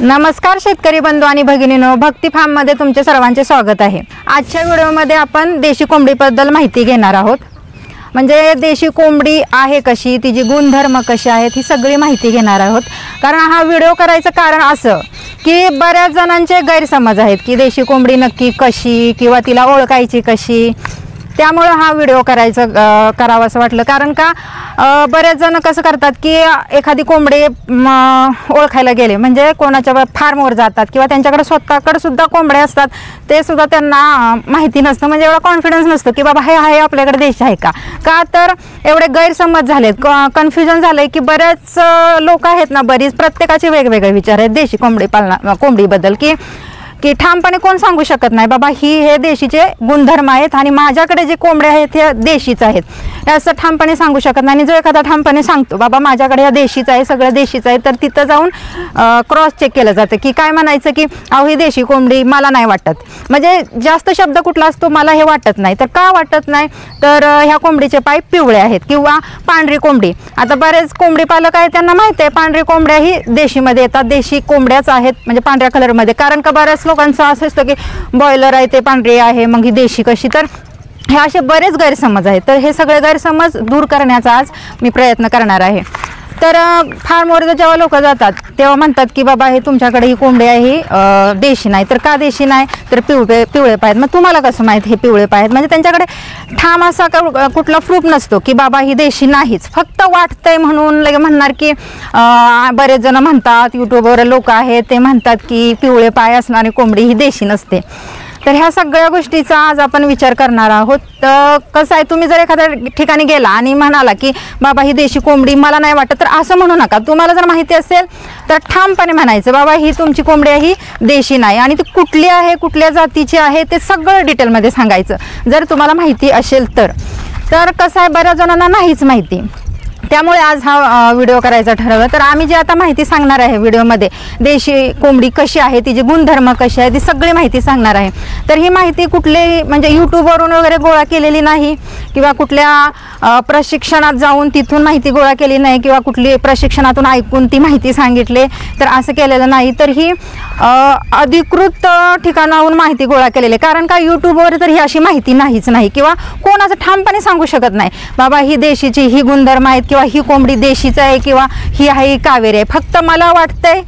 नमस्कार शेतकरी बंधू आणि भगिनींनो, भक्ती फार्म मध्ये तुमचे सर्वांचे स्वागत आहे। आजच्या व्हिडिओमध्ये आपण देशी कोंबडीबद्दल माहिती घेणार आहोत। म्हणजे देशी कोंबडी आहे कशी, तिची गुणधर्म कसे आहेत ही सगळी माहिती घेणार आहोत। कारण हा व्हिडिओ करायचं कारण असं की बऱ्याच जणांचे गैरसमज आहेत की देशी कोंबडी नक्की कशी किंवा तिला ओळखायची कशी, त्यामुळे हा व्हिडिओ करावा असं वाटलं। कारण का बरेच जण कसं करतात की एखादी कोंबडी ओळखायला गेले म्हणजे कोणाच्या फार्मवर जातात किंवा त्यांच्याकडे स्वतःकडे सुद्धा कोंबड्या असतात, ते सुद्धा त्यांना माहिती नसतं, म्हणजे एवढा कॉन्फिडन्स नसतो की बाबा हे आहे आपल्याकडे देशी आहे का तर एवढे गैरसमज झालेत, कन्फ्युजन झालंय की बरेच लोक आहेत ना, बरीच प्रत्येकाचे वेगवेगळे विचार आहेत देशी कोंबडीबद्दल की ठामपणे कोण सांगू शकत नाही बाबा हे देशीचे गुणधर्म आहेत आणि माझ्याकडे जे कोंबड्या आहेत हे देशीच आहेत हे असं ठामपणे सांगू शकत नाही। आणि जो एखादा ठामपणे सांगतो बाबा माझ्याकडे हे देशीच आहे, सगळं देशीच आहे, तर तिथं जाऊन क्रॉस चेक केलं जातं की काय म्हणायचं की अहो ही देशी कोंबडी मला नाही वाटत, म्हणजे जास्त शब्द कुठला असतो मला हे वाटत नाही। तर का वाटत नाही तर ह्या कोंबडीचे पाय पिवळे आहेत किंवा पांढरी कोंबडी, आता बरेच कोंबडी पालक आहेत त्यांना माहिती आहे पांढरी कोंबड्या ही देशीमध्ये येतात, देशी कोंबड्याच आहेत म्हणजे पांढऱ्या कलरमध्ये। कारण का बऱ्याच लोकांचं असं असतं की बॉयलर आहे ते पांढरी आहे मग ही देशी कशी, तर हे असे बरेच गैरसमज आहेत। तर हे सगळे गैरसमज दूर करण्याचा आज मी प्रयत्न करणार आहे। तर फार्मवर जेव्हा लोक जातात तेव्हा म्हणतात की बाबा हे तुमच्याकडे ही कोंबडी आहे ही देशी नाही, तर का देशी नाही तर पिवळे पाय आहेत। मग तुम्हाला कसं माहीत हे पिवळे पाय आहेत, म्हणजे त्यांच्याकडे ठाम असा कुठला प्रूफ नसतो की बाबा ही देशी नाहीच, फक्त वाटतंय म्हणून लगे म्हणणार की बरेच जण म्हणतात, यूट्यूबवर लोक आहेत ते म्हणतात की पिवळे पाय असणारी कोंबडी ही देशी नसते। तर ह्या सगळ्या गोष्टीचा आज आपण विचार करणार आहोत। तर कसं आहे, तुम्ही जर एखाद्या ठिकाणी गेला आणि म्हणाला की बाबा ही देशी कोंबडी मला नाही वाटत, तर असं म्हणू नका। तुम्हाला जर माहिती असेल तर ठामपणे म्हणायचं बाबा ही तुमची कोंबडी आहे ही देशी नाही, आणि ती कुठली आहे कुठल्या जातीची आहे ते सगळं डिटेलमध्ये सांगायचं जर तुम्हाला माहिती असेल तर। कसं आहे बऱ्याच जणांना नाहीच माहिती, त्यामुळे आज हा व्हिडिओ करायचा ठरवलं। तर आम्ही जे आता माहिती सांगणार आहे व्हिडिओमध्ये देशी कोंबडी कशी आहे, तिचे गुणधर्म कसे आहे, ती सगळी माहिती सांगणार आहे। तर ही माहिती कुठली म्हणजे यूट्यूबवरून वगैरे गोळा केलेली नाही किंवा कुठल्या प्रशिक्षणात जाऊन तिथून माहिती गोळा केली नाही किंवा कुठली प्रशिक्षणातून ऐकून ती माहिती सांगितले तर असं केलेलं नाही। तर ही अधिकृत ठिकाणाहून माहिती गोळा केलेली, कारण का यूट्यूबवर तर ही अशी माहिती नाहीच नाही किंवा कोण असं ठामपणे सांगू शकत नाही बाबा ही देशीची ही गुणधर्म आहेत किंवा ही कोंबडी देशीच आहे किंवा ही आहे कावेरी आहे। फक्त मला वाटतंय,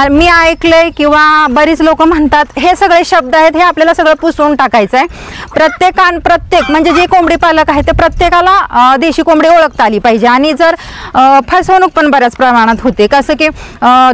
मी ऐकलंय किंवा बरीच लोक म्हणतात, हे सगळे शब्द आहेत हे आपल्याला सगळं पुसून टाकायचं आहे। प्रत्येक म्हणजे जे कोंबडी पालक आहे ते प्रत्येकाला देशी कोंबडी ओळखता आली पाहिजे। आणि जर फसवणूक पण बऱ्याच प्रमाणात होते, कसं की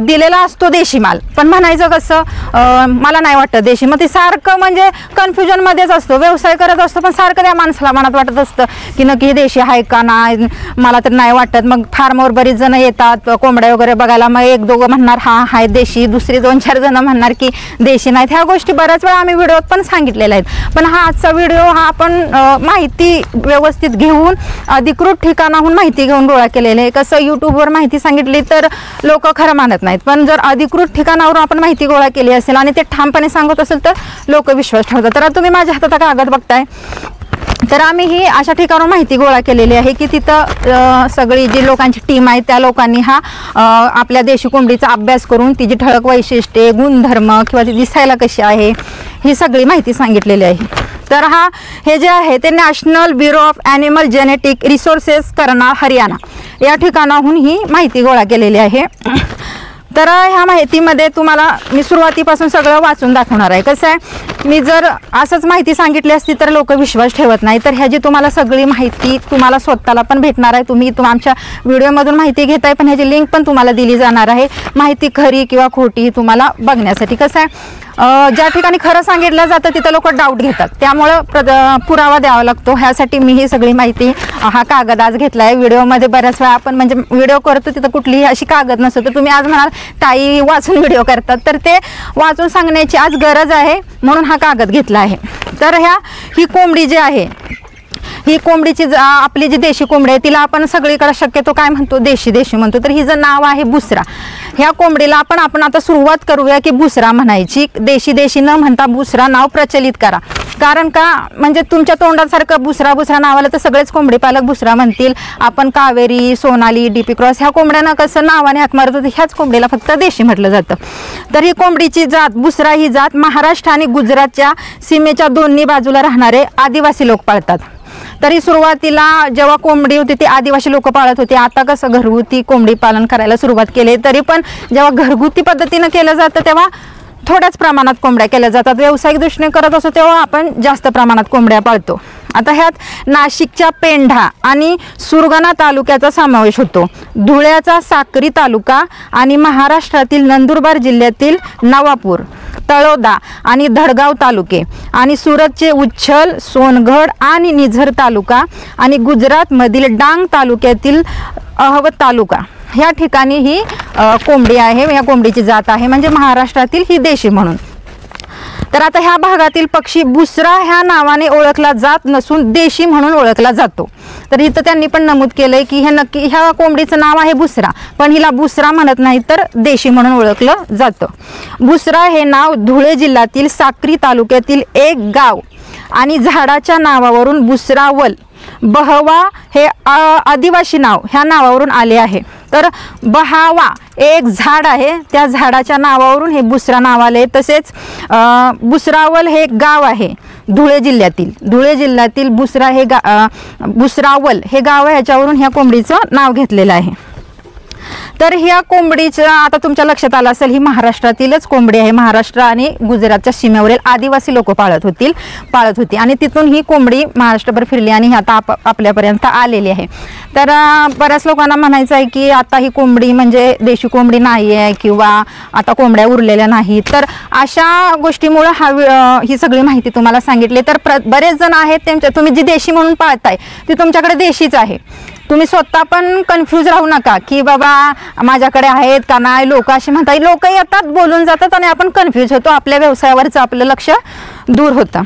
दिलेला असतो देशी माल पण म्हणायचं कसं मला नाही वाटत देशी, मग ते सारखं म्हणजे कन्फ्युजनमध्येच असतो, व्यवसाय करत असतो पण सारखं त्या माणसाला मनात वाटत असतं की नक्की देशी आहे का नाही, मला तर नाही वाटत। मग फार्मवर बरीच जण येतात कोंबड्या वगैरे बघायला, मग एक दोघं म्हणणार हा आहे देशी, दुसरी 2-4 जण म्हणणार की देशी नाहीत। ह्या गोष्टी बऱ्याच वेळा आम्ही व्हिडिओत पण सांगितलेल्या आहेत, पण हा आजचा व्हिडिओ हा आपण माहिती व्यवस्थित घेऊन अधिकृत ठिकाणाहून माहिती घेऊन गोळा केलेले आहे। कसं यूट्यूबवर माहिती सांगितली तर लोक खरं मानत नाहीत, पण जर अधिकृत ठिकाणावरून आपण माहिती गोळा केली असेल आणि ते ठामपणे सांगत असेल तर लोक विश्वास ठेवतात। तर तुम्ही माझ्या हातात कागद बघताय, तर आम्ही ही अशा ठिकाणावर माहिती गोळा केलेली आहे की तिथं सगळी जी लोकांची टीम आहे त्या लोकांनी हा आपल्या देशी कोंबडीचा अभ्यास करून तिची ठळक वैशिष्ट्ये, गुणधर्म किंवा ती दिसायला कशी आहे ही सगळी माहिती सांगितलेली आहे। तर हे जे आहे ते national bureau of animal genetic resources Karnal Haryana या ठिकाणाहून ही माहिती गोळा केलेली आहे। तर ह्या माहितीमध्ये तुम्हाला मी सुरुवातीपासून सगळं वाचून दाखवणार आहे। कसं आहे, मी जर असंच माहिती सांगितली असती तर लोक विश्वास ठेवत नाही, तर ह्याची तुम्हाला सगळी माहिती तुम्हाला स्वतःला पण भेटणार आहे। तुम्ही आमच्या व्हिडिओमधून माहिती घेताय पण ह्याची लिंक पण तुम्हाला दिली जाणार आहे, माहिती खरी किंवा खोटी तुम्हाला बघण्यासाठी। कसं आहे ज्या ठिकाणी खरं सांगितलं जातं तिथं लोक डाऊट घेतात, त्यामुळं पुरावा द्यावा लागतो। ह्यासाठी मी ही सगळी माहिती हा कागद आज घेतला आहे। व्हिडिओमध्ये बऱ्याच वेळा आपण म्हणजे व्हिडिओ करतो तिथं कुठलीही अशी कागद नसतो, तर तुम्ही आज म्हणाल ताई वाचून व्हिडिओ करतात, तर ते वाचून सांगण्याची आज गरज आहे म्हणून हा कागद घेतला आहे। तर ही कोंबडी जी आहे ही कोंबडीची आपली जी देशी कोंबडी आहे तिला आपण सगळीकडे शक्यतो काय म्हणतो देशी म्हणतो, तर हिचं नाव आहे बुसरा। ह्या कोंबडीला आपण आता सुरुवात करूया की बुसरा म्हणायची, देशी न म्हणता बुसरा नाव प्रचलित करा। कारण का म्हणजे तुमच्या तोंडासारखं बुसरा बुसरा नावाला तर सगळेच कोंबडी पालक बुसरा म्हणतील. आपण कावेरी, सोनाली, डीपी क्रॉस ह्या कोंबड्यांना कसं नावाने हाक मारत होते, ह्याच कोंबडीला फक्त देशी म्हटलं जातं. तर ही कोंबडीची जात बुसरा ही जात महाराष्ट्र आणि गुजरातच्या सीमेच्या दोन्ही बाजूला राहणारे आदिवासी लोक पाळतात. तरी सुरुवातीला जेव्हा कोंबडी होती ती आदिवासी लोक पाळत होते. आता कसं घरगुती कोंबडी पालन करायला सुरुवात केली, तरी पण जेव्हा घरगुती पद्धतीनं केलं जातं तेव्हा थोड्याच प्रमाणात कोंबड्या केल्या जातात. व्यावसायिक दृष्टीने करत असतो तेव्हा आपण जास्त प्रमाणात कोंबड्या पाळतो. आता ह्यात नाशिकच्या पेंढा आणि सुरगाणा तालुक्याचा समावेश होतो. धुळ्याचा साक्री तालुका आणि महाराष्ट्रातील नंदुरबार जिल्ह्यातील नवापूर, तळोदा आणि धडगाव तालुके आणि सुरतचे उच्छल, सोनगढ आणि निझर तालुका आणि गुजरातमधील डांग तालुक्यातील अहवत तालुका ह्या ठिकाणी ही कोंबडी आहे. या कोंबडीची जात आहे म्हणजे महाराष्ट्रातील ही देशी म्हणून. तर आता ह्या भागातील पक्षी बुसरा ह्या नावाने ओळखला जात नसून देशी म्हणून ओळखला जातो. तर इथं त्यांनी पण नमूद केलंय की हे नक्की ह्या कोंबडीचं नाव आहे बुसरा, पण हिला बुसरा म्हणत नाही तर देशी म्हणून ओळखलं जातं. बुसरा हे नाव धुळे जिल्ह्यातील साक्री तालुक्यातील एक गाव आणि झाडाच्या नावावरून बुसरावल बहवा हे आदिवासी नाव ह्या नावावरून आले आहे. तर बहावा एक झाड आहे, त्या झाडाच्या नावावरून हे बुसरा नाव आले. तसेच बुसरावल हे गाव आहे धुळे जिल्ह्यातील बुसरा हे बुसरावल हे गाव आहे, ह्याच्यावरून ह्या कोंबडीचं नाव घेतलेलं आहे. तर ह्या कोंबडीचं आता तुमच्या लक्षात आलं असेल ही महाराष्ट्रातीलच कोंबडी आहे. महाराष्ट्र आणि गुजरातच्या सीमेवरील आदिवासी लोक पाळत होती आणि तिथून ही कोंबडी महाराष्ट्रभर फिरली आणि ही आता आपल्यापर्यंत आलेली आहे. तर बऱ्याच लोकांना म्हणायचं आहे की आता ही कोंबडी म्हणजे देशी कोंबडी नाही आहे किंवा आता कोंबड्या उरलेल्या नाहीत. तर अशा गोष्टीमुळं ही सगळी माहिती तुम्हाला सांगितली. तर बरेच जण आहेत तुम्ही जी देशी म्हणून पाळताय ती तुमच्याकडे देशीच आहे. तुम्ही स्वतः पण कन्फ्यूज राहू नका की बाबा माझ्याकडे आहेत का नाही. लोक असे म्हणतात, लोक येतात बोलून जातात आणि आपण कन्फ्यूज होतो, आपल्या व्यवसायावरचं आपलं लक्ष दूर होतं.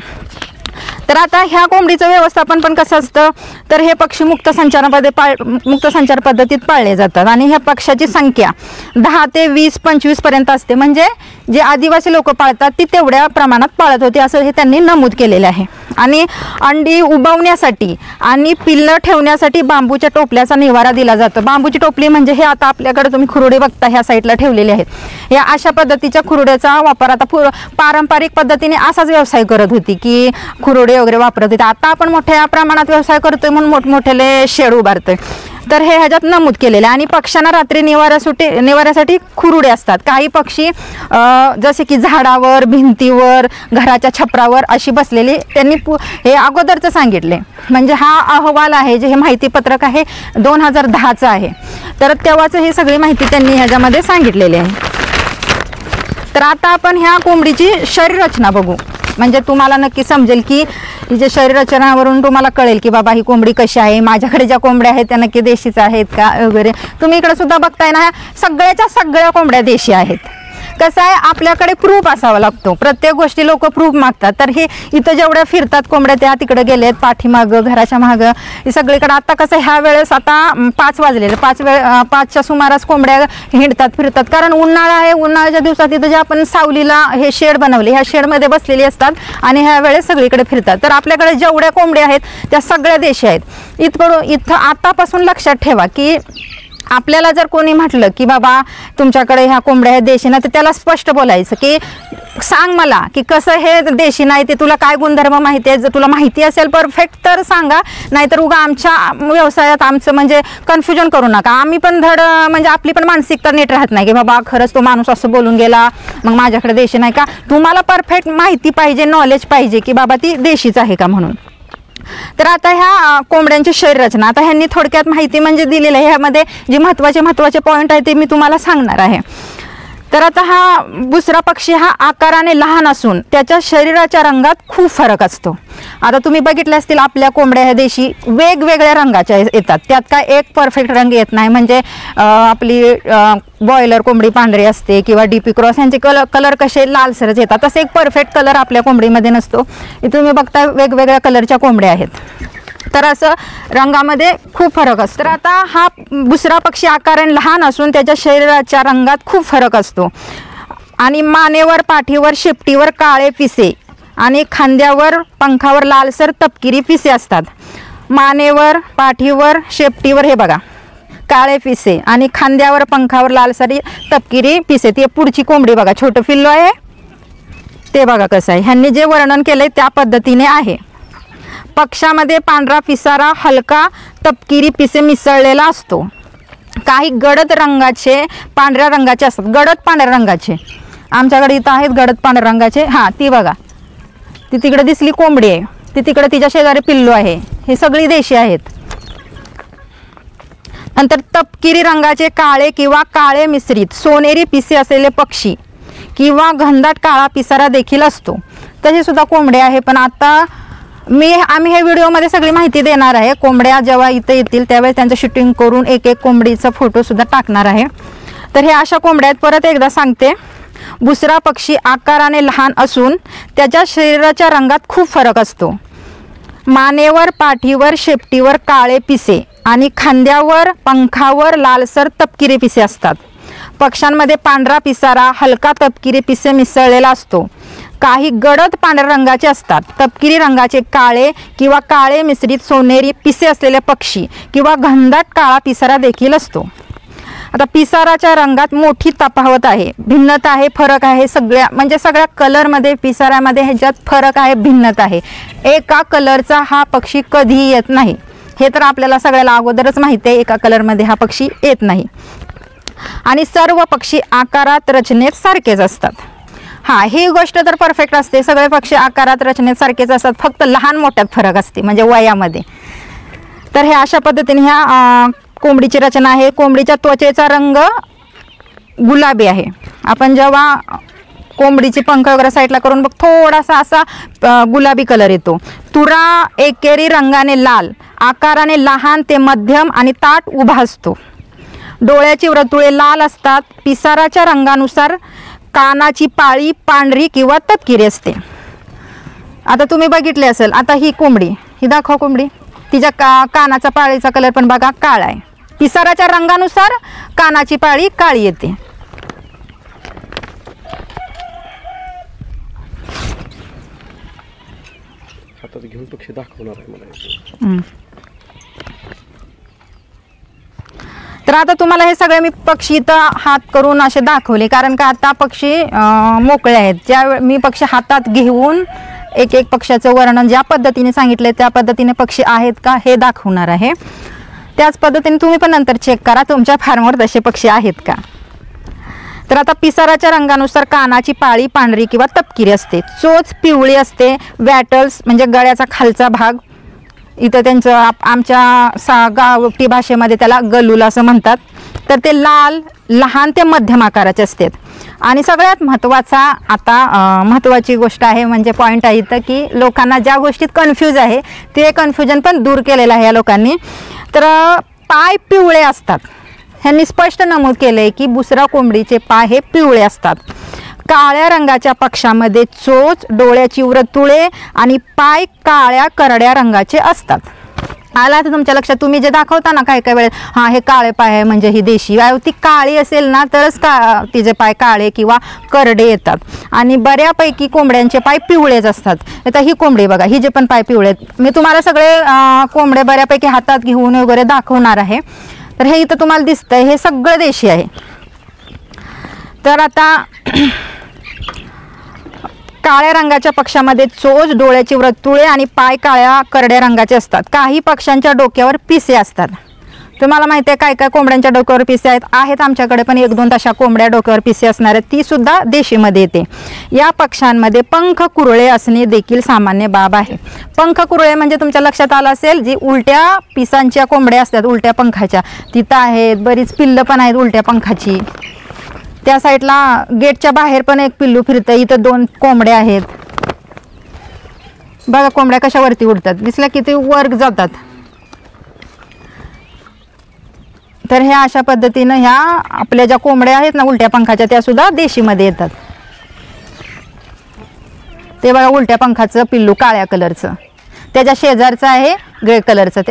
तर आता ह्या कोंबडीचं व्यवस्थापन पण कसं असतं, तर हे पक्षी मुक्त संचार पद्धतीत पाळले जातात आणि ह्या पक्ष्याची संख्या 10 ते 20-25 पर्यंत असते. म्हणजे जे आदिवासी लोक पाळतात ती तेवढ्या प्रमाणात पाळत होती असं हे त्यांनी नमूद केलेले आहे. आणि अंडी उबवण्यासाठी आणि पिल्लं ठेवण्यासाठी बांबूच्या टोपल्याचा निवारा दिला जातो. बांबूची टोपली म्हणजे हे आता आपल्याकडे तुम्ही खुरोडे बघता ह्या साईडला ठेवलेले आहेत. या अशा पद्धतीच्या खुरोड्याचा वापर आता पारंपरिक पद्धतीने असाच व्यवसाय करत होती की खुरोडे वगैरे वापरत होते. आता आपण मोठ्या प्रमाणात व्यवसाय करतोय म्हणून मोठमोठे शेड उभारतोय. तर हे ह्याच्यात नमूद केलेले. आणि पक्ष्यांना रात्री निवाऱ्यासाठी खुरुडे असतात. काही पक्षी जसे की झाडावर, भिंतीवर, घराच्या छपरावर अशी बसलेली त्यांनी हे अगोदरचं सांगितले. म्हणजे हा अहवाल आहे जे हे माहितीपत्रक आहे 2010चं आहे. तर तेव्हाचं ही सगळी माहिती त्यांनी ह्याच्यामध्ये सांगितलेली आहे. तर आता आपण ह्या कोंबडीची शरीर रचना बघू. म्हणजे तुम्हाला नक्की समजेल की हिच्या शरीर रचनावरून तुम्हाला कळेल की बाबा ही कोंबडी कशी आहे. माझ्याकडे ज्या कोंबड्या आहेत त्या नक्की देशीच आहेत का वगैरे. तुम्ही इकडे सुद्धा बघताय ना, सगळ्याच्या सगळ्या कोंबड्या देशी आहेत. कसं आहे, आपल्याकडे प्रूफ असावा लागतो. प्रत्येक गोष्टी लोक प्रूफ मागतात. तर हे इथं जेवढ्या फिरतात कोंबड्या त्या तिकडे गेलेत, पाठीमागं, घराच्या मागं, हे सगळीकडे. आता कसं ह्या वेळेस आता 5 वाजलेले, 5च्या सुमारास कोंबड्या हिंडतात फिरतात. कारण उन्हाळा आहे. उन्हाळ्याच्या दिवसात इथं जे आपण सावलीला हे शेड बनवले, ह्या शेडमध्ये बसलेली असतात आणि ह्या वेळेस सगळीकडे फिरतात. तर आपल्याकडे जेवढ्या कोंबड्या आहेत त्या सगळ्या देशी आहेत. इथं आतापासून लक्षात ठेवा की आपल्याला जर कोणी म्हटलं की बाबा तुमच्याकडे ह्या कोंबड्या आहेत देशी ना, तर त्याला स्पष्ट बोलायचं की सांग मला की कसं हे देशी नाही ते, तुला काय गुणधर्म माहिती आहे. जर तुला माहिती असेल परफेक्ट तर सांगा, नाहीतर उगा आमच्या व्यवसायात आमचं म्हणजे कन्फ्युजन करू नका. आम्ही पण म्हणजे आपली पण मानसिकता नीट राहत नाही की बाबा खरंच तो माणूस असं बोलून गेला मग माझ्याकडे देशी नाही का. तुम्हाला परफेक्ट माहिती पाहिजे, नॉलेज पाहिजे की बाबा ती देशीच आहे का म्हणून. तर आता ह्या कोंबड्यांची शरीर रचना आता ह्यांनी थोडक्यात माहिती म्हणजे दिलेली आहे. ह्यामध्ये जे महत्त्वाचे पॉईंट आहे ते मी तुम्हाला सांगणार आहे. तर आता हा बुसरा पक्षी हा आकाराने लहान असून त्याच्या शरीराच्या रंगात खूप फरक असतो. आता तुम्ही बघितले असतील आपल्या कोंबड्या ह्या देशी वेगवेगळ्या रंगाच्या येतात. त्यात काय एक परफेक्ट रंग येत नाही. म्हणजे आपली बॉयलर कोंबडी पांढरी असते किंवा डीपी क्रॉस यांचे कलर कसे लालसरच येतात. तसे एक परफेक्ट कलर आपल्या कोंबडीमध्ये नसतो. इथे तुम्ही बघता वेगवेगळ्या कलरच्या कोंबड्या आहेत. तर असं रंगामध्ये खूप फरक असतो. तर आता हा बुसरा पक्षी आकाराने लहान असून त्याच्या शरीराच्या रंगात खूप फरक असतो आणि मानेवर, पाठीवर, शेपटीवर काळे पिसे आणि खांद्यावर पंखावर लालसर तपकिरी पिसे असतात. मानेवर, पाठीवर, शेपटीवर हे बघा काळे पिसे आणि खांद्यावर पंखावर लालसरी तपकिरी पिसे. ती पुढची कोंबडी बघा, छोटं पिल्लू आहे ते बघा कसं आहे. ह्यांनी जे वर्णन केलंय त्या पद्धतीने आहे. पक्षामध्ये पांढरा पिसारा हलका तपकिरी पिसे मिसळलेला असतो. काही गडद रंगाचे पांढऱ्या रंगाचे असतात, गडद पांढऱ्या रंगाचे. आमच्याकडे इथं आहेत गडद पांढऱ्या रंगाचे. हां ती बघा, ती तिकडे दिसली कोंबडी आहे, ती तिकडे तिच्या शेजारी पिल्लू आहे. हे सगळी देशी आहेत. नंतर तपकिरी रंगाचे काळे किंवा काळे मिश्रित सोनेरी पिसे असलेले पक्षी किंवा घनदाट काळा पिसारा देखील असतो. तशी सुद्धा कोंबड्या आहे. पण आता आम्ही हे व्हिडिओमध्ये सगळी माहिती देणार आहे. कोंबड्या जेव्हा इथे येतील त्यावेळेस त्यांचं शूटिंग करून एक एक कोंबडीचा फोटोसुद्धा टाकणार आहे. तर हे अशा कोंबड्या आहेत. परत एकदा सांगते, बुसरा पक्षी आकाराने लहान असून त्याच्या शरीराच्या रंगात खूप फरक असतो. मानेवर, पाठीवर, शेपटीवर काळे पिसे आणि खांद्यावर, पंखावर लालसर तपकिरी पिसे असतात. पक्ष्यांमध्ये पांढरा पिसारा हलका तपकिरी पिसे मिसळलेला असतो. काही गडद पांढऱ्या रंगाचे असतात. तपकिरी रंगाचे काळे किंवा काळे मिश्रित सोनेरी पिसे असलेले पक्षी किंवा घनदाट काळा पिसारा देखील असतो. आता पिसाराच्या रंगात मोठी तफावत आहे, भिन्नता आहे, फरक आहे. सगळ्या कलरमध्ये पिसाऱ्यामध्ये ह्याच्यात फरक आहे, भिन्नता आहे. एका कलरचा हा पक्षी कधीही येत नाही. हे तर आपल्याला सगळ्याला अगोदरच माहिती आहे, एका कलरमध्ये हा पक्षी येत नाही. आणि सर्व पक्षी आकारात रचनेत सारखेच असतात. हां ही गोष्ट तर परफेक्ट असते. सगळे पक्षी आकारात रचनेत सारखेच असतात, फक्त लहान मोठ्यात फरक असते म्हणजे वयामध्ये. तर हे अशा पद्धतीने ह्या कोंबडीची रचना आहे. कोंबडीच्या त्वचेचा रंग गुलाबी आहे. आपण जेव्हा कोंबडीची पंख वगैरे साईडला करून बघ थोडासा असा गुलाबी कलर येतो. तुरा एकेरी रंगाने लाल, आकाराने लहान ते मध्यम आणि ताठ उभा असतो. डोळ्याची वर्तुळे लाल असतात. पिसाराच्या रंगानुसार कानाची पाळी पांढरी किंवा तपकिरी असते. आता तुम्ही बघितले असेल. आता ही कोंबडी, ही दाखव कोंबडी, तिच्या कानाचा पाळीचा कलर पण बघा काळा आहे. पिसाराच्या रंगानुसार कानाची पाळी काळी येते. हातात घेऊन पक्षी दाखवणार आहे मला. तर आता तुम्हाला हे सगळे मी पक्षी इथं हात करून असे दाखवले, कारण का आता पक्षी मोकळे आहेत. ज्या मी पक्षी हातात घेऊन एक एक पक्ष्याचं वर्णन ज्या पद्धतीने सांगितले त्या पद्धतीने पक्षी आहेत का हे दाखवणार आहे. त्याच पद्धतीने तुम्ही पण नंतर चेक करा तुमच्या फार्मवर तसे पक्षी आहेत का. तर आता पिसाराच्या रंगानुसार कानाची पाळी पांढरी किंवा तपकिरी असते. चोच पिवळी असते. वॅटल्स म्हणजे गळ्याचा खालचा भाग, इथं त्यांचं आमच्या गावठी भाषेमध्ये त्याला गलूल असं म्हणतात. तर ते लाल, लहान ते मध्यम आकाराचे असतात. आणि सगळ्यात महत्त्वाची गोष्ट आहे म्हणजे पॉईंट आहे इथं की लोकांना ज्या गोष्टीत कन्फ्यूज आहे ते कन्फ्युजन पण दूर केलेलं आहे या लोकांनी. तर पाय पिवळे असतात. ह्यांनी स्पष्ट नमूद केलं आहे की बुसरा कोंबडीचे पाय हे पिवळे असतात. काळ्या रंगाच्या पक्षामध्ये चोच, डोळ्याची वर्तुळे आणि पाय काळ्या करड्या रंगाचे असतात. आला तर तुमच्या लक्षात, तुम्ही जे दाखवता ना काही वेळेस हां हे काळे पाय आहे म्हणजे ही देशी ती काळी असेल ना तरच तिचे पाय काळे किंवा करडे येतात. आणि बऱ्यापैकी कोंबड्यांचे पाय पिवळेच असतात. आता ही कोंबडी बघा, ही जे पण पाय पिवळे आहेत. मी तुम्हाला सगळे कोंबडे बऱ्यापैकी हातात घेऊन वगैरे दाखवणार आहे. तर हे इथं तुम्हाला दिसतंय हे सगळं देशी आहे. तर आता काळ्या रंगाच्या पक्षामध्ये चोच, डोळ्याची वर्तुळे आणि पाय काळ्या करड्या रंगाचे असतात. काही पक्ष्यांच्या डोक्यावर पिसे असतात. तुम्हाला माहिती आहे काय काय कोंबड्यांच्या डोक्यावर पिसे आहेत आमच्याकडे पण 1-2 तशा कोंबड्या डोक्यावर पिसे असणार आहेत. ती सुद्धा देशीमध्ये येते. या पक्ष्यांमध्ये पंख कुरळे असणे देखील सामान्य बाब आहे. पंख कुरळे म्हणजे तुमच्या लक्षात आलं असेल जी उलट्या पिसांच्या कोंबड्या असतात, उलट्या पंखाच्या, तिथं आहेत. बरीच पिल्लं पण आहेत उलट्या पंखाची. त्या साईडला गेटच्या बाहेर पण एक पिल्लू फिरतं. इथं 2 कोंबड्या आहेत बघा. कोंबड्या कशा वरती उडतात दिसल्या किती वर जातात. तर ह्या अशा पद्धतीनं ह्या आपल्या ज्या कोंबड्या आहेत ना उलट्या पंखाच्या त्या सुद्धा देशीमध्ये येतात. ते बघा उलट्या पंखाचं पिल्लू काळ्या कलरचं, त्याच्या शेजारचं आहे ग्रे कलरचं,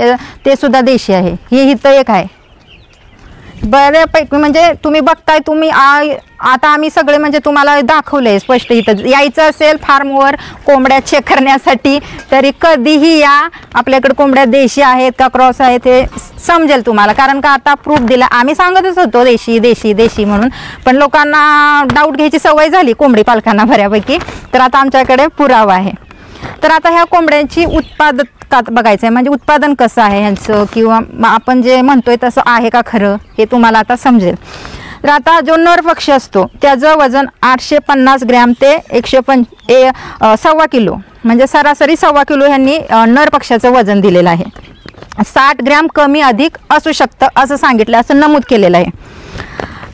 ते सुद्धा देशी आहे. ही इथं एक आहे. बऱ्यापैकी म्हणजे तुम्ही बघताय, तुम्ही आता आम्ही सगळे म्हणजे तुम्हाला दाखवलंय स्पष्ट. इथं यायचं असेल फार्मवर कोंबड्या चेक करण्यासाठी तरी कधीही या. आपल्याकडे कोंबड्या देशी आहेत का क्रॉस आहेत हे समजेल तुम्हाला, कारण का आता प्रूफ दिला. आम्ही सांगतच होतो देशी देशी देशी म्हणून, पण लोकांना डाऊट घ्यायची सवय झाली कोंबडी पालकांना बऱ्यापैकी. तर आता आमच्याकडे पुरावा आहे. तर आता ह्या कोंबड्यांची उत्पादकता बघायचं आहे, म्हणजे उत्पादन कसं आहे ह्यांचं, किंवा आपण जे म्हणतोय तसं आहे का खरं, हे तुम्हाला आता समजेल. तर आता जो नर पक्षी असतो त्याचं वजन 850 ग्रॅम ते 1.25 किलो, म्हणजे सरासरी 1.25 किलो ह्यांनी नर पक्षाचं वजन दिलेलं आहे. 60 ग्रॅम कमी अधिक असू शकतं असं सांगितलं, असं नमूद केलेलं आहे.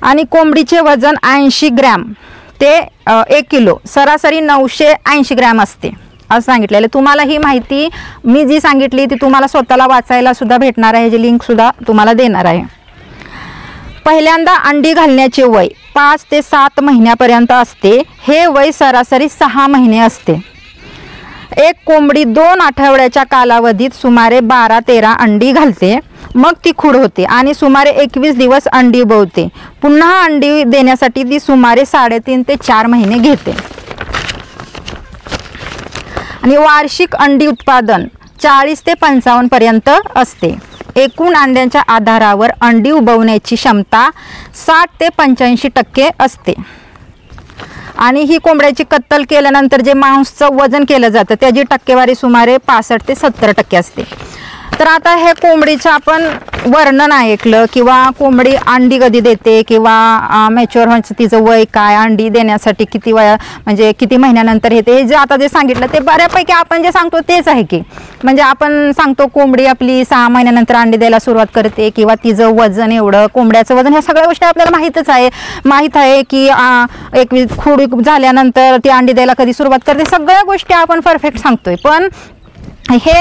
आणि कोंबडीचे वजन 80 ग्रॅम ते 1 किलो, सरासरी 980 ग्रॅम असते असं सांगितलेलं. तुम्हाला ही माहिती मी जी सांगितली ती तुम्हाला स्वतःला वाचायला सुद्धा भेटणार आहे, जी लिंकसुद्धा तुम्हाला देणार आहे. पहिल्यांदा अंडी घालण्याचे वय 5 ते 7 महिन्यापर्यंत असते. हे वय सरासरी 6 महिने असते. एक कोंबडी 2 आठवड्याच्या कालावधीत सुमारे 12-13 अंडी घालते, मग ती खुड होते आणि सुमारे 21 दिवस अंडी उबवते. पुन्हा अंडी देण्यासाठी ती सुमारे 3.5 ते 4 महिने घेते. आणि वार्षिक अंडी उत्पादन 40 ते 55 पर्यंत असते. एकूण अंड्यांच्या आधारावर अंडी उबवण्याची क्षमता 60 ते 85% असते. आणि ही कोंबड्याची कत्तल केल्यानंतर जे मांसचं वजन केलं जातं त्याची टक्केवारी सुमारे 65 ते 70% असते. तर आता हे कोंबडीचं आपण वर्णन ऐकलं, किंवा कोंबडी अंडी कधी देते, किंवा मॅच्युअर व्हायचं तिचं वय काय, अंडी देण्यासाठी किती वय म्हणजे किती महिन्यानंतर येते, हे जे आता जे सांगितलं ते बऱ्यापैकी आपण जे सांगतो तेच आहे की. म्हणजे आपण सांगतो कोंबडी आपली 6 महिन्यानंतर अंडी द्यायला सुरुवात करते, किंवा तिचं वजन एवढं, कोंबड्याचं वजन, ह्या सगळ्या गोष्टी आपल्याला माहीत आहे की 21 खुड झाल्यानंतर ती अंडी द्यायला कधी सुरुवात करते. सगळ्या गोष्टी आपण परफेक्ट सांगतोय, पण हे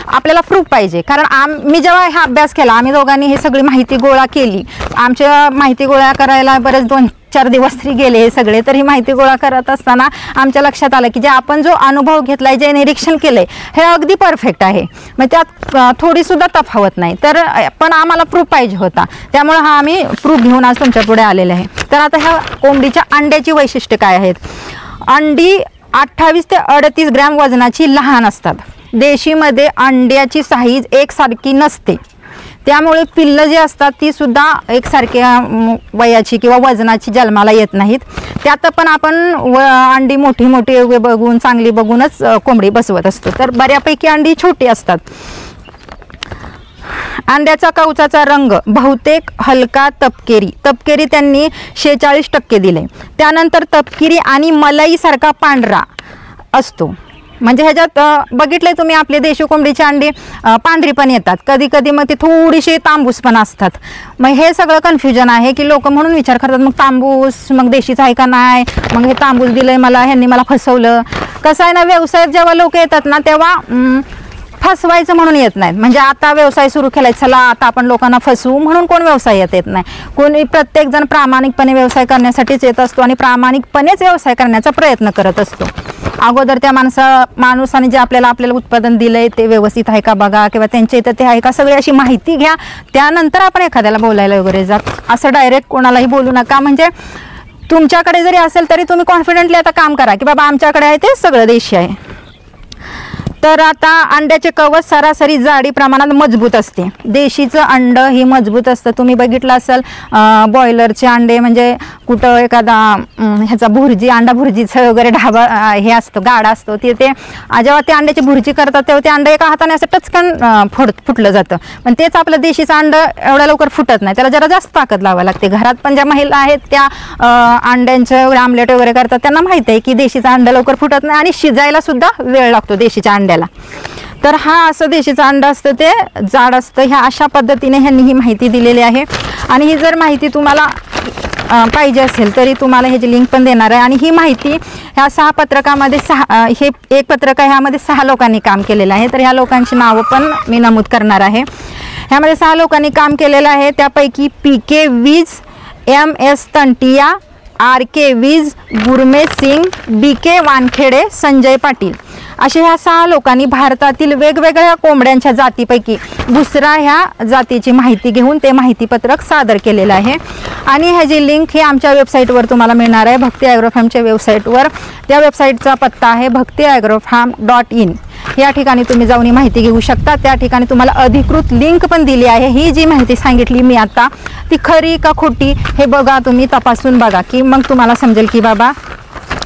आपल्याला प्रूफ पाहिजे. कारण मी जेव्हा हा अभ्यास केला, आम्ही दोघांनी हे सगळी माहिती गोळा केली. आमच्या माहिती गोळा करायला बरेच 2-4 दिवस तरी गेले हे सगळे. तर ही माहिती गोळा करत असताना आमच्या लक्षात आलं की जे आपण जो अनुभव घेतलाय, जे निरीक्षण केलंय, हे अगदी परफेक्ट आहे. मग त्यात थोडीसुद्धा तफावत नाही. तर पण आम्हाला प्रूफ पाहिजे होता, त्यामुळे हा आम्ही प्रूफ घेऊन आज तुमच्या पुढे आलेले आहे. तर आता ह्या कोंबडीच्या अंड्याची वैशिष्ट्ये काय आहेत. अंडी 28 ते 38 ग्रॅम वजनाची लहान असतात. देशीमध्ये अंड्याची साईज एकसारखी नसते, त्यामुळे पिल्लं जी असतात ती सुद्धा एकसारख्या वयाची किंवा वजनाची जन्माला येत नाहीत. त्यात पण आपण अंडी मोठी मोठी बघून, चांगली बघूनच कोंबडी बसवत असतो. तर बऱ्यापैकी अंडी छोटी असतात. अंड्याचा कवचाचा रंग बहुतेक हलका तपकिरी त्यांनी 46% दिले. त्यानंतर तपकिरी आणि मलईसारखा पांढरा असतो. म्हणजे ह्याच्यात बघितलंय तुम्ही, आपले देशी कोंबडीची अंडी पांढरी पण येतात, कधी कधी मग ते थोडीशी तांबूस पण असतात. मग हे सगळं कन्फ्युजन आहे की लोक म्हणून विचार करतात मग तांबूस मग देशीच आहे का नाही, मग हे तांबूस दिलंय मला, ह्यांनी मला फसवलं. कसं आहे ना, व्यवसायात जेव्हा लोक येतात ना तेव्हा फसवायचं म्हणून येत नाहीत. म्हणजे आता व्यवसाय सुरू केलाय, चला आता आपण लोकांना फसवू म्हणून कोण व्यवसायात येत नाही. कोणी प्रत्येकजण प्रामाणिकपणे व्यवसाय करण्यासाठीच येत असतो आणि प्रामाणिकपणेच व्यवसाय करण्याचा प्रयत्न करत असतो. अगोदर त्या माणसाने जे आपल्याला उत्पादन दिलंय ते व्यवस्थित आहे का बघा, किंवा त्यांच्या इथं ते आहे का, सगळी अशी माहिती घ्या. त्यानंतर आपण एखाद्याला बोलायला वगैरे जा. असं डायरेक्ट कोणालाही बोलू नका. म्हणजे तुमच्याकडे जरी असेल तरी तुम्ही कॉन्फिडेंटली आता काम करा की बाबा आमच्याकडे आहे ते सगळं देशी आहे. तर आता अंड्याचे कवच सरासरी जाडी प्रमाणात मजबूत असते. देशीचं अंड ही मजबूत असतं. तुम्ही बघितलं असेल बॉयलरचे अंडे, म्हणजे कुठं एखादा ह्याचा अंडा भुर्जीचं वगैरे ढाबा हे असतं, गाडा असतो, ते जेव्हा ते अंड्याची भुर्जी करतात तेव्हा ते अंड एका हाताने असं टचकन फुटलं जातं. पण तेच आपलं देशीचं अंड एवढ्या लवकर फुटत नाही, त्याला जरा जास्त ताकद लावावी लागते. घरात पण ज्या महिला आहेत त्या अंड्यांचं आमलेट वगैरे करतात, त्यांना माहिती आहे की देशीचं अंड लवकर फुटत नाही आणि शिजायला सुद्धा वेळ लागतो देशीच्या अंड्याला. तर हा असं देशीचं अंड असतं, ते जाड असतं. ह्या अशा पद्धतीने ह्यांनी ही माहिती दिलेली आहे. आणि ही जर माहिती तुम्हाला पाहिजे असेल तरी तुम्हाला ह्याची लिंक पण देणार आहे. आणि ही माहिती ह्या 6 पत्रकामध्ये हे एक पत्रक आहे, ह्यामध्ये 6 लोकांनी काम केलेलं आहे. तर ह्या लोकांची नावं पण मी नमूद करणार आहे. ह्यामध्ये 6 लोकांनी काम केलेलं आहे. त्यापैकी PK वीज, MS तंटिया, RK वीज, गुरमेत सिंग, BK वानखेडे, संजय पाटील अशा ह्या 6 लोकांनी भारतातील वेगवेगळ्या कोंबड्यांच्या जातीपैकी बुसरा ह्या जातीची माहिती घेऊन ते माहितीपत्रक सादर केलेलं आहे आणि ह्याची लिंक ही आमच्या वेबसाईटवर तुम्हाला मिळणार आहे, भक्ती ॲग्रो फार्मच्या वेबसाईटवर. त्या वेबसाईटचा पत्ता आहे bhaktiagrofarm.in. या ठिकाणी तुम्ही जाऊन ही माहिती घेऊ शकता. त्या ठिकाणी तुम्हाला अधिकृत लिंक पण दिली आहे. ही जी माहिती सांगितली मी आता ती खरी का खोटी हे बघा, तुम्ही तपासून बघा की मग तुम्हाला समजेल की बाबा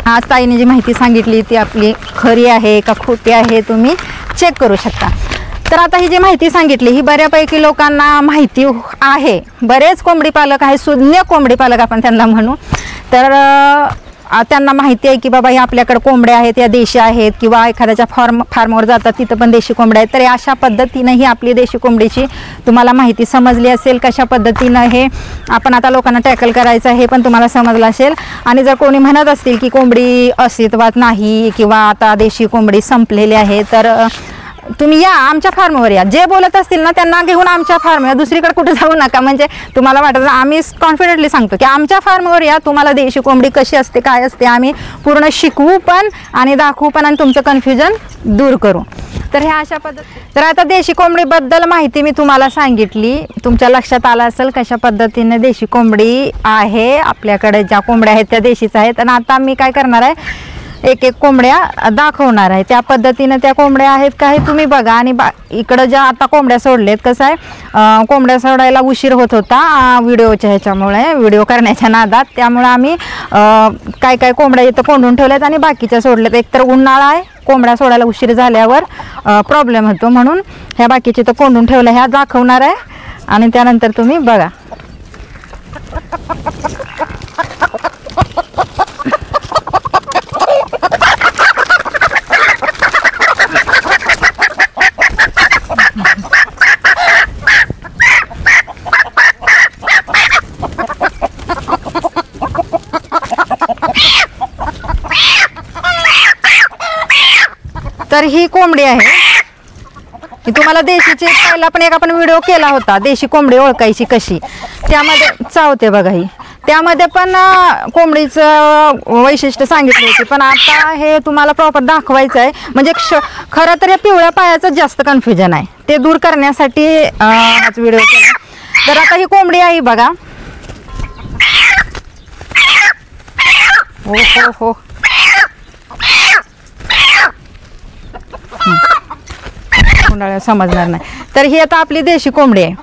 आज ताईने जी माहिती सांगितली ती आपली खरी आहे का खोटी आहे, तुम्ही चेक करू शकता. तर आता ही जी माहिती सांगितली ही बऱ्यापैकी लोकांना माहिती आहे. बरेच कोंबडी पालक आहे, सुज्ञ कोंबडी पालक आपण त्यांना म्हणू, तर त्यांना माहिती आहे की बाबा हे आपल्याकडे कोंबड्या आहेत, या देशी आहेत, किंवा एखाद्याच्या फार्मवर जातात तिथं पण देशी कोंबड्या आहेत. तर अशा पद्धतीनं ही आपली देशी कोंबडीची तुम्हाला माहिती समजली असेल. कशा पद्धतीनं हे आपण आता लोकांना टॅकल करायचं हे पण तुम्हाला समजलं असेल. आणि जर कोणी म्हणत असतील की कोंबडी अस्तित्वात नाही किंवा आता देशी कोंबडी संपलेली आहे, तर तुम्ही या आमच्या फार्मवर या. जे बोलत असतील ना त्यांना घेऊन आमच्या फार्म या, दुसरीकडे कुठे जाऊ नका. म्हणजे तुम्हाला वाटतं आम्ही कॉन्फिडेंटली सांगतो की आमच्या फार्मवर या, तुम्हाला देशी कोंबडी कशी असते काय असते आम्ही पूर्ण शिकवू पण आणि दाखवू पण आणि तुमचं कन्फ्युजन दूर करू. तर ह्या अशा तर आता देशी कोंबडीबद्दल माहिती मी तुम्हाला सांगितली. तुमच्या लक्षात आलं असेल कशा पद्धतीने देशी कोंबडी आहे. आपल्याकडे ज्या कोंबड्या आहेत त्या देशीच आहेत. आणि आता मी काय करणार आहे, एक एक कोंबड्या दाखवणार आहे. त्या पद्धतीनं त्या कोंबड्या आहेत का हे तुम्ही बघा. आणि इकडं ज्या आता कोंबड्या सोडलेत, कसं आहे कोंबड्या सोडायला उशीर होत होता व्हिडिओच्या ह्याच्यामुळे, व्हिडिओ करण्याच्या नादात. त्यामुळे आम्ही काय काय कोंबड्या इथं कोंडून ठेवल्यात आणि बाकीच्या सोडल्यात. एकतर उन्हाळा आहे, कोंबड्या सोडायला उशीर झाल्यावर प्रॉब्लेम होतो, म्हणून ह्या बाकीच्या इथं कोंडून ठेवल्या ह्या दाखवणार आहे. आणि त्यानंतर तुम्ही बघा. तर ही कोंबडी आहे, की तुम्हाला देशीची पहिला पण एक आपण व्हिडिओ केला होता देशी कोंबडी ओळखायची कशी, त्यामध्ये चावते बघा ही, त्यामध्ये पण कोंबडीचं वैशिष्ट्य सांगितले होते. पण आता हे तुम्हाला प्रॉपर दाखवायचं आहे. म्हणजे खरं तर या पिवळ्या पायाचं जास्त कन्फ्युजन आहे, ते दूर करण्यासाठी हाच व्हिडिओ केला. तर आता ही कोंबडी आहे बघा. हो हो हो कोंडाळ्या समजणार नाही. तर ही आता आपली देशी कोंबडी आहे.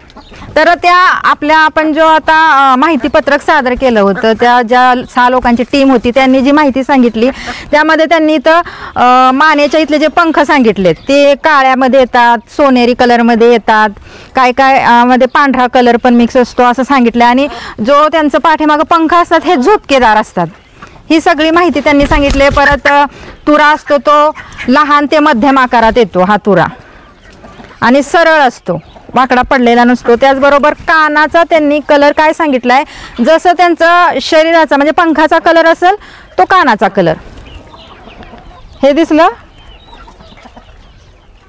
तर त्या आपल्या आपण जो आता माहितीपत्रक सादर केलं होतं, त्या ज्या 6 लोकांची टीम होती त्यांनी जी माहिती सांगितली त्यामध्ये त्यांनी इथं मानेच्या इथले जे पंख सांगितलेत ते काळ्यामध्ये येतात, सोनेरी कलरमध्ये येतात, काय काय मध्ये पांढरा कलर पण मिक्स असतो असं सांगितलं. आणि जो त्यांचं पाठीमागं पंख असतात हे झोपकेदार असतात. ही सगळी माहिती त्यांनी सांगितली. परत तुरा असतो तो लहान ते मध्यम आकारात येतो हा तुरा, आणि सरळ असतो, वाकडा पडलेला नसतो. त्याचबरोबर कानाचा त्यांनी कलर काय सांगितलाय, जसं त्यांचं शरीराचा म्हणजे पंखाचा कलर असेल तो कानाचा कलर. हे दिसलं,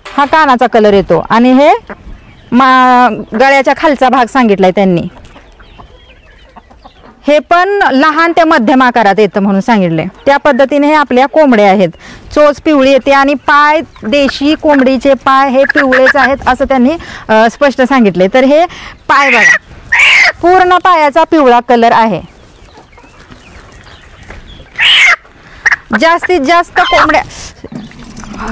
हा कानाचा कलर येतो. आणि हे गळ्याच्या खालचा भाग सांगितलाय त्यांनी, हे पण लहान ते मध्यम आकारात येतं म्हणून सांगितले. त्या पद्धतीने हे आपल्या कोंबड्या आहेत. चोच पिवळी येते आणि पाय देशी कोंबडीचे पाय हे पिवळेच आहेत असं त्यांनी स्पष्ट सांगितले. तर हे पाय बघा, पूर्ण पायाचा पिवळा कलर आहे. जास्तीत जास्त कोंबड्या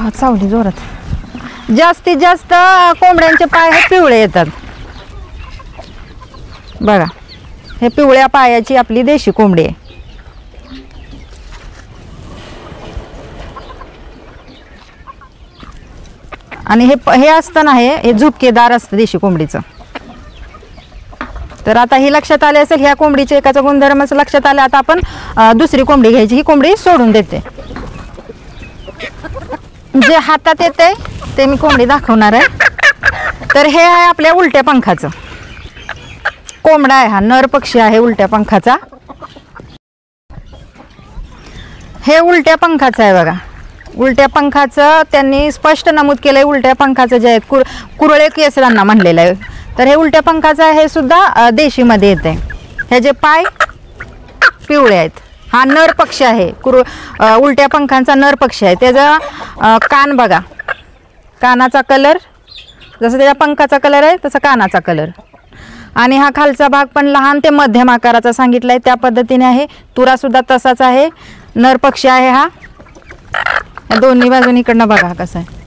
चावली जोरात, जास्तीत जास्त कोंबड्यांचे पाय हे पिवळे येतात बघा. हे पिवळ्या पायाची आपली देशी कोंबडी आहे. आणि हे असतं ना, हे झुपकेदार असतं देशी कोंबडीचं. तर आता ही लक्षात आले असेल, ह्या कोंबडीच्या एकाचा गुणधर्मच लक्षात आलं. आता आपण दुसरी कोंबडी घ्यायची. ही कोंबडी सोडून देते. जे हातात येते ते मी कोंबडी दाखवणार आहे. तर हे आहे आपल्या उलट्या पंखाचं कोंबडा आहे. हा नर पक्षी आहे उलट्या पंखाचा. हे उलट्या पंखाचं आहे बघा. उलट्या पंखाचं त्यांनी स्पष्ट नमूद केलंय. उलट्या पंखाचं जे आहेत कुरळे केस त्यांना म्हणलेलं आहे. तर हे उलट्या पंखाचं हे सुद्धा देशीमध्ये येते. हे जे पाय पिवळे आहेत, हा नर पक्षी आहे, उलट्या पंखांचा नर पक्षी आहे. त्याचा कान बघा, कानाचा कलर जसं त्याच्या पंखाचा कलर आहे तसा कानाचा कलर. आणि हा खालचा भाग पण लहान ते मध्यम आकाराचा सांगितला आहे, त्या पद्धतीने आहे. तुरासुद्धा तसाच आहे, नर पक्षी आहे हा. दोन्ही बाजून इकडनं बघा कसा आहे.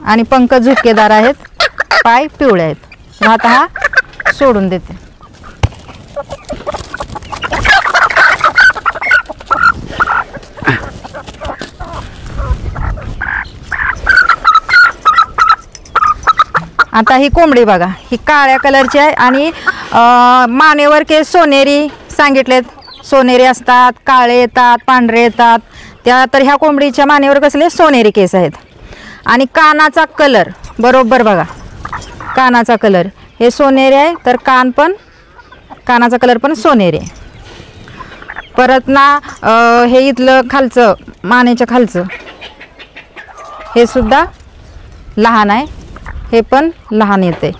आणि पंख झुपकेदार आहेत, पाय पिवळे आहेत. आता हा सोडून देते. आता ही कोंबडी बघा, ही काळ्या कलरची आहे आणि मानेवर केस सोनेरी सांगितलेत. सोनेरी असतात, काळे येतात, पांढरे येतात. त्या तर ह्या कोंबडीच्या मानेवर कसले सोनेरी केस आहेत. आणि कानाचा कलर बरोबर बघा, कानाचा कलर हे सोनेरी आहे, तर कानाचा कलर पण सोनेरी आहे. परत ना हे इथलं खालचं मानेच्या खालचं हे सुद्धा लहान आहे, हे पण लहान येते.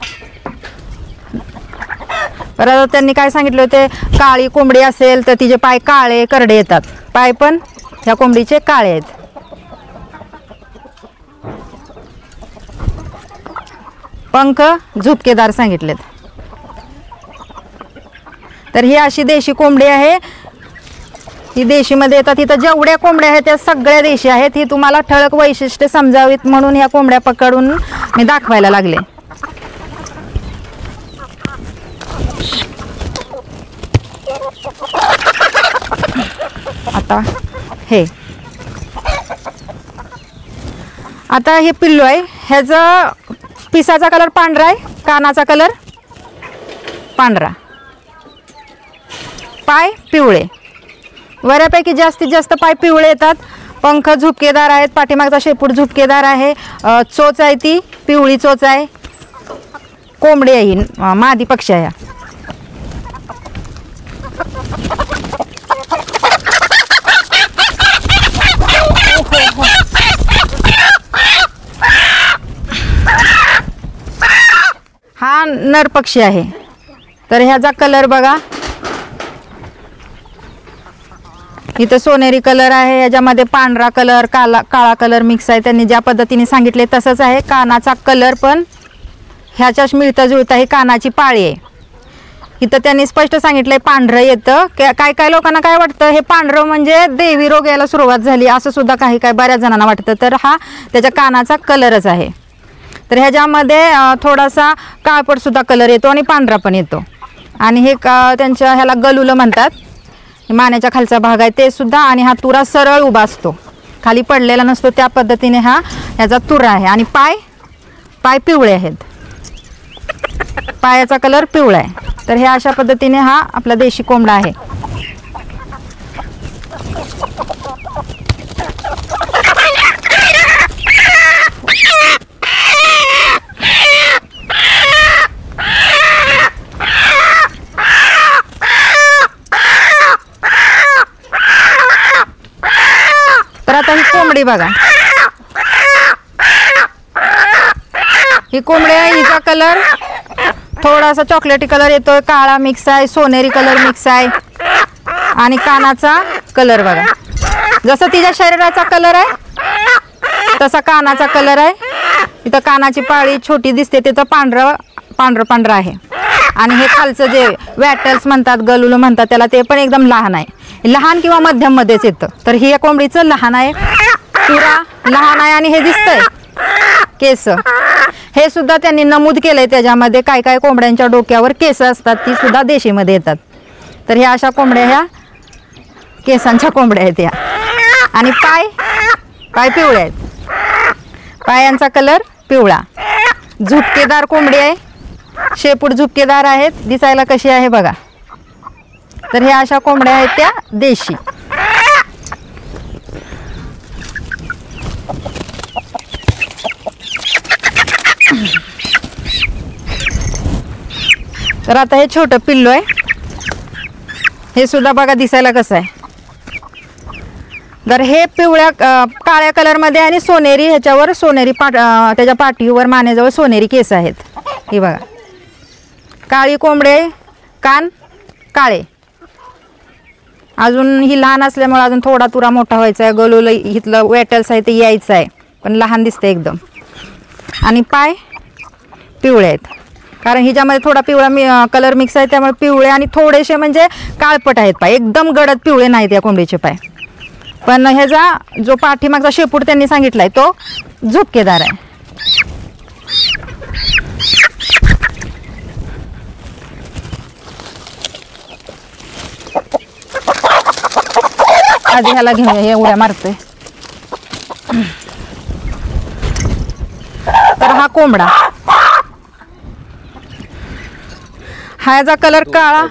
परत त्यांनी काय सांगितलं होते, काळी कोंबडी असेल तर तिचे पाय काळे करडे येतात. पाय पण ह्या कोंबडीचे काळे आहेत. पंख झुपकेदार सांगितलेत. तर ही अशी देशी कोंबडी आहे. ही देशीमध्ये येतात. इथं जेवढ्या कोंबड्या आहेत त्या सगळ्या देशी आहेत. ही तुम्हाला ठळक वैशिष्ट्य समजावीत म्हणून ह्या कोंबड्या पकडून मी दाखवायला लागले. आता हे पिल्लू आहे, ह्याचा पिसाचा कलर पांढरा आहे, कानाचा कलर पांढरा, पाय पिवळे. बऱ्यापैकी जास्तीत जास्त पाय पिवळे येतात. पंख झुपकेदार आहेत, पाठीमागचा शेपूट झुपकेदार आहे. चोच आहे ती पिवळी चोच आहे. कोंबडी आहे ही, मादी पक्षी आहे. हा नर पक्षी आहे. तर ह्याचा कलर बघा, इथं सोनेरी कलर आहे, याच्यामध्ये पांढरा कलर काळा कलर मिक्स आहे. त्यांनी ज्या पद्धतीने सांगितले तसंच आहे. कानाचा कलर पण ह्याच्याच मिळता जुळता ही कानाची पाळी आहे. इथं त्यांनी स्पष्ट सांगितलंय पांढरं येतं. काय लोकांना काय वाटतं, हे पांढरं म्हणजे देवी रोग यायला सुरुवात झाली असं सुद्धा काही बऱ्याच जणांना वाटतं. तर हा त्याच्या कानाचा कलरच आहे. तर ह्याच्यामध्ये थोडासा काळपट सुद्धा कलर येतो आणि पांढरा पण येतो. आणि हे त्यांच्या ह्याला गलुलं म्हणतात. मानेच्या खालचा भाग आहे ते सुद्धा. आणि हा तुरा सरळ उभा असतो, खाली पडलेला नसतो. त्या पद्धतीने हा ह्याचा तुरा आहे. आणि पाय पिवळे आहेत, पायाचा कलर पिवळा आहे. तर हे अशा पद्धतीने हा आपला देशी कोंबडा आहे. तर आता ही कोंबडी बघा, ही कोंबडी आहे. हिचा कलर थोडासा चॉकलेटी कलर येतोय, काळा मिक्स आहे, सोनेरी कलर मिक्स आहे. आणि कानाचा कलर बघा, जसं तिच्या शरीराचा कलर आहे तसा कानाचा कलर आहे. इथं कानाची पाळी छोटी दिसते, त्याचं पांढरं आहे. आणि हे खालचं जे वॅटल्स म्हणतात, गलुलं म्हणतात त्याला, ते पण एकदम लहान आहे. लहान किंवा मध्यम मध्येच येतं. तर ही या कोंबडीचं लहान आहे, पुरा लहान आहे. आणि हे दिसतंय केस, हे सुद्धा त्यांनी नमूद केलंय त्याच्यामध्ये. काय कोंबड्यांच्या डोक्यावर केस असतात, ती सुद्धा देशीमध्ये येतात. तर ह्या अशा कोंबड्या, ह्या केसांच्या कोंबड्या आहेत ह्या. आणि पाय पिवळे आहेत, पायांचा कलर पिवळा. झुपकेदार कोंबडी आहे, शेपूट झुपकेदार आहेत. दिसायला कशी आहे बघा. तर ह्या अशा कोंबड्या आहेत त्या देशी. तर आता हे छोटं पिल्लू आहे, हे सुद्धा बघा दिसायला कसं आहे. तर हे पिवळ्या काळ्या कलरमध्ये आणि सोनेरी, ह्याच्यावर सोनेरी त्याच्या पाठीवर मानेजवळ सोनेरी केस आहेत. हे बघा, काळी कोंबडे, कान काळे, अजून ही लहान असल्यामुळे अजून थोडा तुरा मोठा व्हायचा आहे. गलूला इथलं वेटल्स आहे ते यायचं आहे, पण लहान दिसते एकदम. आणि पाय पिवळे आहेत, कारण हिच्यामध्ये थोडा पिवळा कलर मिक्स आहे, त्यामुळे पिवळे आणि थोडेसे म्हणजे काळपट आहेत पाय. एकदम गडद पिवळे नाहीत या कोंबडीचे पाय. पण ह्याचा जो पाठीमागचा शेपूट त्यांनी सांगितला आहे तो झुपकेदार आहे. आधी ह्याला घेऊया, हे उड्या मारतोय. तर हा कोंबडा, हा याचा कलर काळा,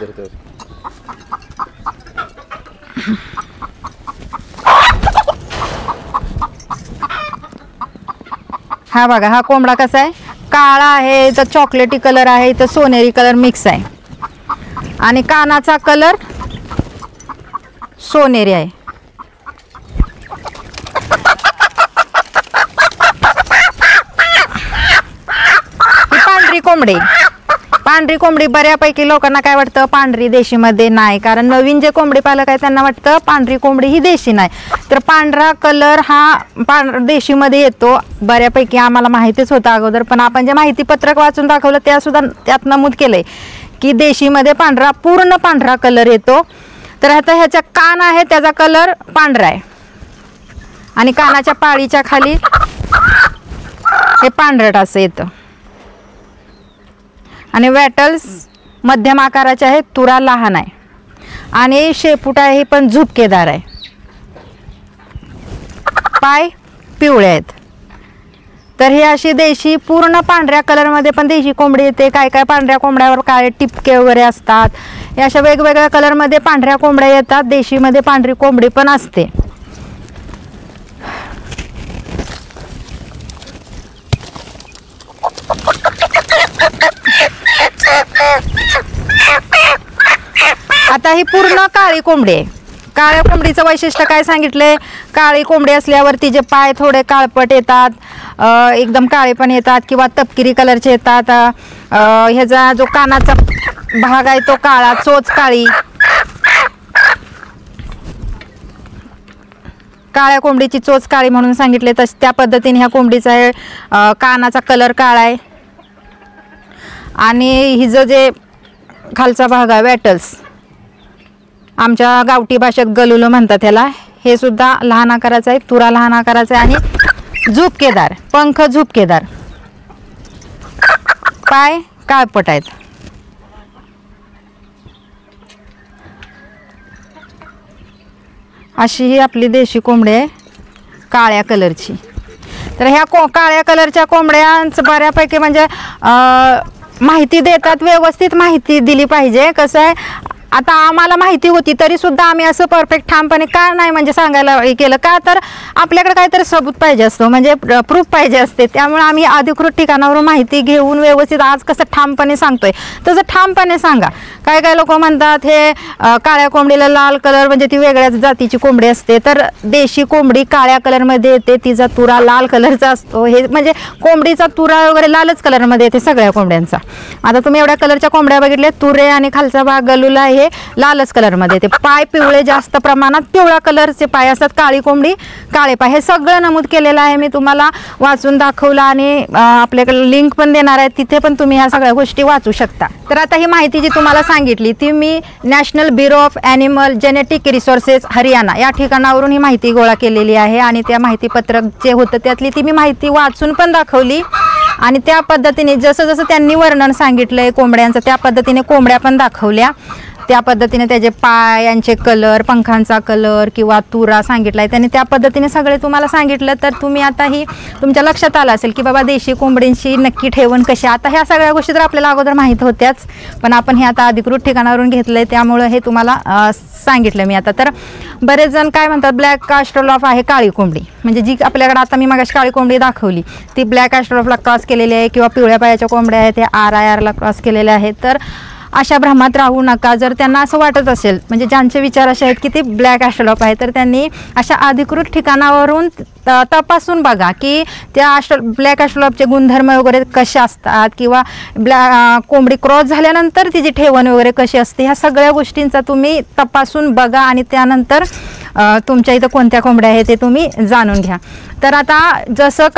हा बघा हा कोंबडा कसा आहे, काळा आहे, इथं चॉकलेटी कलर आहे, इथं सोनेरी कलर मिक्स आहे. आणि कानाचा कलर सोनेरी आहे. पांढरी कोंबडी, पांढरी कोंबडी बऱ्यापैकी लोकांना काय वाटतं पांढरी देशीमध्ये नाही, कारण नवीन जे कोंबडी पालक आहे त्यांना वाटतं पांढरी कोंबडी ही देशी नाही. तर पांढरा कलर हा देशीमध्ये येतो. बऱ्यापैकी आम्हाला माहितीच होतं अगोदर, पण आपण जे माहिती पत्रक वाचून दाखवलं त्यात नमूद केलंय की देशीमध्ये पांढरा, पूर्ण पांढरा कलर येतो. तर आता ह्याचा कान आहे त्याचा कलर पांढरा आहे आणि कानाच्या पाळीच्या खाली हे पांढरट असं येतं. आणि वॅटल्स मध्यम आकाराचे आहेत, तुरा लहान आहे आणि शेपूट आहे हे पण झुपकेदार आहे. पाय पिवळे आहेत. तर ही अशी देशी पूर्ण पांढऱ्या कलरमध्ये पण देशी कोंबडी येते. काय काय पांढऱ्या कोंबड्यावर काळे टिपके वगैरे असतात. या अशा वेगवेगळ्या कलरमध्ये पांढऱ्या कोंबड्या येतात. देशीमध्ये पांढरी कोंबडी पण असते. आता ही पूर्ण काळी कोंबडी आहे. काळ्या कोंबडीचं वैशिष्ट्य काय सांगितले, काळी कोंबडी असल्यावर तिचे पाय थोडे काळपट येतात, एकदम काळे पण येतात किंवा तपकिरी कलरचे येतात. ह्याचा जो कानाचा भाग आहे तो काळा, चोच काळी. काळ्या कोंबडीची चोच काळी म्हणून सांगितले, तस त्या पद्धतीने ह्या कोंबडीचा आहे कानाचा कलर काळा आहे. आणि हिचं जे खालचा भाग आहे वॅटल्स, आमच्या गावठी भाषेत गलुलो म्हणतात ह्याला, हे सुद्धा लहान आकाराचं आहे, तुरा लहान आकाराचा आहे आणि झुपकेदार, पंख झुपकेदार, पाय काळपट आहेत. अशी ही आपली देशी कोंबडी आहे काळ्या कलरची. तर ह्या काळ्या कलरच्या कोंबड्यांचं बऱ्यापैकी म्हणजे माहिती देतात, व्यवस्थित माहिती दिली पाहिजे. कसं आहे, आता आम्हाला माहिती होती तरी सुद्धा आम्ही असं परफेक्ट ठामपणे का नाही म्हणजे सांगायला केलं का, तर आपल्याकडे काहीतरी सबूत पाहिजे असतो, म्हणजे प्रूफ पाहिजे असते. त्यामुळे आम्ही अधिकृत ठिकाणावरून माहिती घेऊन व्यवस्थित आज कसं ठामपणे सांगतोय तसं ठामपणे सांगा. काय काय लोक म्हणतात हे काळ्या कोंबडीला लाल कलर म्हणजे ती वेगळ्याच जातीची कोंबडी असते. तर देशी कोंबडी काळ्या कलरमध्ये येते, तिचा तुरा लाल कलरचा असतो. हे म्हणजे कोंबडीचा तुरा वगैरे लालच कलरमध्ये येते सगळ्या कोंबड्यांचा. आता तुम्ही एवढ्या कलरच्या कोंबड्या बघितल्या, तुरे आणि खालचा भाग गलुला हे लालच कलरमध्ये येते. पाय पिवळे, जास्त प्रमाणात पिवळ्या कलरचे पाय असतात. काळी कोंबडी काळे पाय, हे सगळं नमूद केलेलं आहे. मी तुम्हाला वाचून दाखवलं आणि आपल्याकडे लिंक पण देणार आहे, तिथे पण तुम्ही ह्या सगळ्या गोष्टी वाचू शकता. तर आता ही माहिती जी तुम्हाला सांगितली ती मी national bureau of animal genetic resources Haryana या ठिकाणावरून ही माहिती गोळा केलेली आहे. आणि त्या माहितीपत्रक जे होतं त्यातली ती मी माहिती वाचून पण दाखवली. आणि त्या पद्धतीने जसं जसं त्यांनी वर्णन सांगितलं आहे कोंबड्यांचं, त्या पद्धतीने कोंबड्या पण दाखवल्या. त्या पद्धतीने त्याचे पायांचे कलर, पंखांचा कलर किंवा तुरा सांगितला आहे त्यांनी, त्या पद्धतीने सगळे तुम्हाला सांगितलं. तर तुम्ही आता ही तुमच्या लक्षात आलं असेल की बाबा देशी कोंबडींची नक्की ठेवण कशी. आता ह्या सगळ्या गोष्टी तर आपल्याला अगोदर माहीत होत्याच, पण आपण हे आता अधिकृत ठिकाणावरून घेतलं आहे, त्यामुळं हे तुम्हाला सांगितलं मी आता. तर बरेच जण काय म्हणतात, ब्लॅक ॲस्ट्रोलॉफ आहे काळी कोंबडी, म्हणजे जी आपल्याकडे आता मी मगाशी काळी कोंबडी दाखवली ती ब्लॅक ॲस्ट्रोलॉफला क्रॉस केलेली आहे, किंवा पिवळ्या पायाच्या कोंबड्या आहेत त्या RIR ला क्रॉस केलेल्या आहेत. तर अशा भ्रमात राहू नका. जर त्यांना असं वाटत असेल, म्हणजे ज्यांचे विचार असे आहेत की ते ब्लॅक ॲस्ट्रोलॉप आहे, तर त्यांनी अशा अधिकृत ठिकाणावरून तपासून बघा की त्या ब्लॅक ॲस्ट्रोलॉपचे गुणधर्म वगैरे कसे असतात, किंवा कोंबडी क्रॉस झाल्यानंतर तिची ठेवण वगैरे कशी असते, ह्या सगळ्या गोष्टींचा तुम्ही तपासून बघा आणि त्यानंतर तुमच्या इथं कोणत्या कोंबड्या आहेत ते तुम्ही जाणून घ्या. तर आता जसं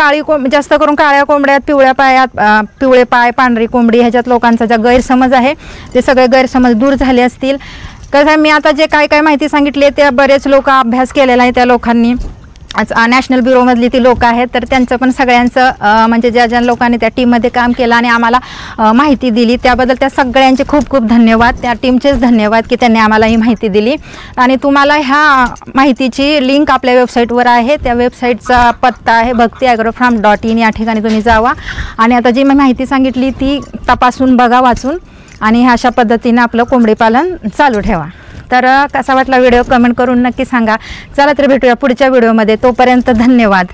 जास्त करून काळ्या कोंबड्यात पिवळे पाय, पांढरी कोंबडी, ह्याच्यात लोकांचा ज्या गैरसमज आहे ते सगळे गैरसमज दूर झाले असतील. कसं आहे, मी आता जे काय माहिती सांगितली त्या बरेच लोक अभ्यास केलेला आहे, त्या लोकांनी नॅशनल ब्युरोमधली ती लोक आहेत, तर त्यांचं पण सगळ्यांचं म्हणजे ज्या लोकांनी त्या टीममध्ये काम केलं आणि आम्हाला माहिती दिली त्याबद्दल त्या सगळ्यांचे खूप खूप धन्यवाद. त्या टीमचेच धन्यवाद की त्यांनी आम्हाला ही माहिती दिली. आणि तुम्हाला ह्या माहितीची लिंक आपल्या वेबसाईटवर आहे. त्या वेबसाईटचा पत्ता आहे bhaktiagrofarm.in. या ठिकाणी तुम्ही जावा आणि आता जी मी माहिती सांगितली ती तपासून बघा, वाचून, आणि अशा पद्धतीने आपलं कोंबडी पालन चालू ठेवा. तर कसा वाटला व्हिडिओ कमेंट करून नक्की सांगा. चला तर भेटूया पुढच्या व्हिडिओमध्ये. तोपर्यंत धन्यवाद.